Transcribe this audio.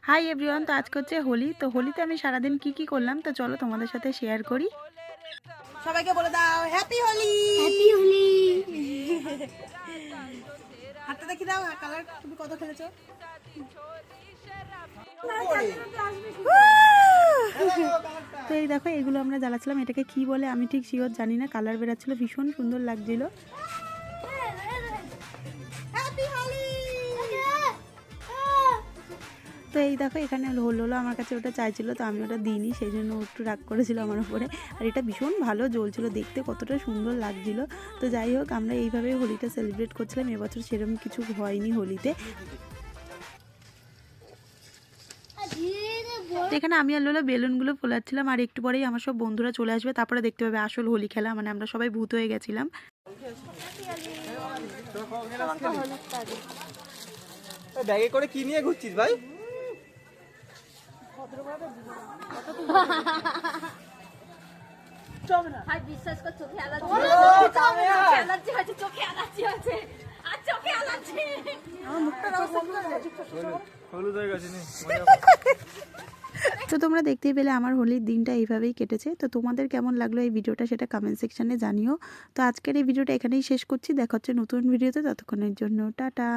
Hi everyone, তো আজকে হচ্ছে হোলি। তো হোলিতে আমি সারাদিন কি করলাম তো চলো তোমাদের সাথে শেয়ার করি। সবাইকে বলে দাও হ্যাপি হোলি। হ্যাপি হোলি। হাতটা দেখি দাও, কালার তুমি কত খেলেছো। তো এই দেখো, এগুলো আমরা জ্বালাচ্ছিলাম। এটাকে কি বলে আমি ঠিক শিওর জানি না। কালার বেরাচ্ছিল, ভীষণ সুন্দর লাগছিল। হ্যাপি হোলি। তো এই দেখো, এখানে হলো আমার কাছে ওটা চাইছিল, তো আমি ওটা দিইনি, সেই জন্য ও একটু রাগ করেছিল আমার উপরে। আর এটা ভীষণ ভালো জ্বলছিল, দেখতে কতটা সুন্দর লাগছিল। তো যাই হোক, আমরা এইভাবেই হোলিটা সেলিব্রেট করছিলাম। এবছর সেরকম কিছু হয়নি হোলিতে। তো এখানে আমি আর লোলা বেলুনগুলো ফোলাচ্ছিলাম, আর একটু পরেই আমার সব বন্ধুরা চলে আসবে, তারপরে দেখতে পাবে আসল হোলি খেলা। মানে আমরা সবাই ভূত হয়ে গেছিলাম। ব্যাগে করে কি নিয়ে ঘুরছিস ভাই? বিশ্বাস কর, চোখে অ্যালার্জি আছে, চোখে অ্যালার্জি আছে, আর চোখে অ্যালার্জি। হলুদ হয়ে গেছে। তো তোমরা দেখতেই পেলে আমার হোলির দিনটা এইভাবেই কেটেছে। তো তোমাদের কেমন লাগলো এই ভিডিওটা সেটা কমেন্ট সেকশানে জানিও। তো আজকের এই ভিডিওটা এখানেই শেষ করছি। দেখা হচ্ছে নতুন ভিডিওতে, ততক্ষণের জন্য টাটা।